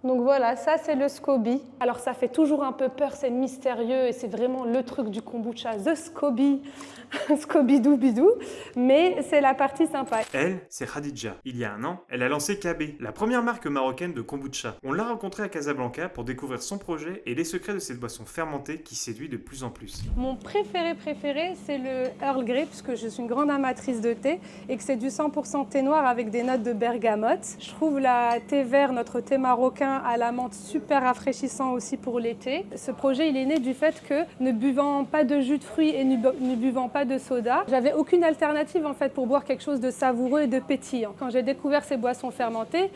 Donc voilà, ça c'est le SCOBY. Alors ça fait toujours un peu peur, c'est mystérieux et c'est vraiment le truc du kombucha, the SCOBY, Scooby-Doo-Bidou, mais c'est la partie sympa. Elle, c'est Khadija. Il y a un an, elle a lancé KB, la première marque marocaine de kombucha. On l'a rencontrée à Casablanca pour découvrir son projet et les secrets de cette boisson fermentée qui séduit de plus en plus. Mon préféré, c'est le Earl Grey, puisque je suis une grande amatrice de thé et que c'est du 100% thé noir avec des notes de bergamote. Je trouve la thé vert, notre thé marocain à la menthe, super rafraîchissant aussi pour l'été. Ce projet, il est né du fait que, ne buvant pas de jus de fruits et ne buvant pas de soda, j'avais aucune alternative en fait pour boire quelque chose de savoureux et de pétillant. Quand j'ai découvert ces boissons fermentées,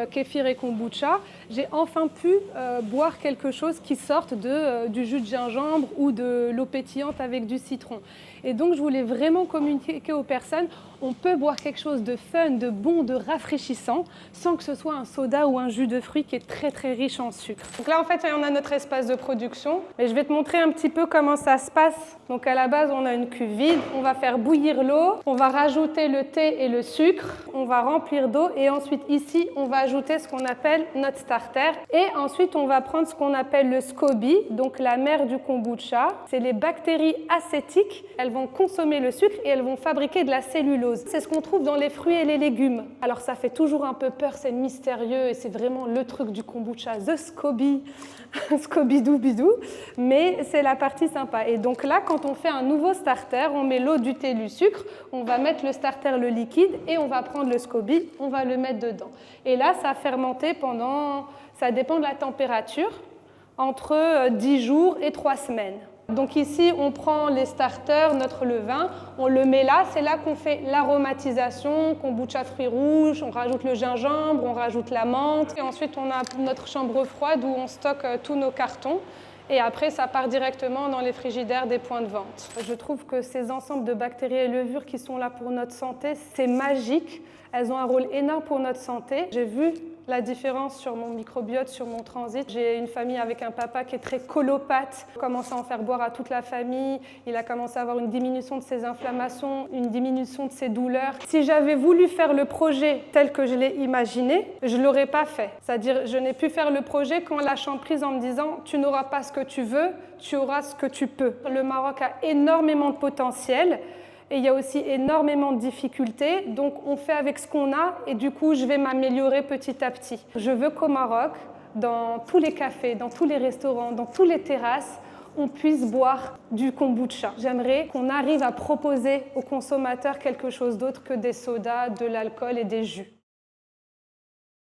kéfir et kombucha, j'ai enfin pu boire quelque chose qui sorte du jus de gingembre ou de l'eau pétillante avec du citron. Et donc je voulais vraiment communiquer aux personnes, on peut boire quelque chose de fun, de bon, de rafraîchissant, sans que ce soit un soda ou un jus de fruits qui est très riche en sucre. Donc là en fait on a notre espace de production, mais je vais te montrer un petit peu comment ça se passe. Donc à la base on a une cuve vide, on va faire bouillir l'eau, on va rajouter le thé et le sucre, on va remplir d'eau et ensuite ici on va ajouter ce qu'on appelle notre starter et ensuite on va prendre ce qu'on appelle le SCOBY, donc la mère du kombucha. C'est les bactéries acétiques, elles vont consommer le sucre et elles vont fabriquer de la cellulose. C'est ce qu'on trouve dans les fruits et les légumes. Alors ça fait toujours un peu peur, c'est mystérieux et c'est vraiment le truc du kombucha, the SCOBY, Scooby-Doo-Bidou, mais c'est la partie sympa. Et donc là, quand on fait un nouveau starter, on met l'eau, du thé, du sucre, on va mettre le starter, le liquide, et on va prendre le SCOBY, on va le mettre dedans. Et là, ça a fermenté pendant, ça dépend de la température, entre 10 jours et 3 semaines. Donc ici, on prend les starters, notre levain, on le met là, c'est là qu'on fait l'aromatisation, kombucha fruits rouges, on rajoute le gingembre, on rajoute la menthe, et ensuite on a notre chambre froide où on stocke tous nos cartons. Et après, ça part directement dans les frigidaires des points de vente. Je trouve que ces ensembles de bactéries et levures qui sont là pour notre santé, c'est magique. Elles ont un rôle énorme pour notre santé. J'ai vu la différence sur mon microbiote, sur mon transit. J'ai une famille avec un papa qui est très colopathe. Il a commencé à en faire boire à toute la famille. Il a commencé à avoir une diminution de ses inflammations, une diminution de ses douleurs. Si j'avais voulu faire le projet tel que je l'ai imaginé, je ne l'aurais pas fait. C'est-à-dire, je n'ai pu faire le projet qu'en lâchant prise, en me disant « tu n'auras pas ce que tu veux, tu auras ce que tu peux ». Le Maroc a énormément de potentiel. Et il y a aussi énormément de difficultés, donc on fait avec ce qu'on a et du coup je vais m'améliorer petit à petit. Je veux qu'au Maroc, dans tous les cafés, dans tous les restaurants, dans toutes les terrasses, on puisse boire du kombucha. J'aimerais qu'on arrive à proposer aux consommateurs quelque chose d'autre que des sodas, de l'alcool et des jus.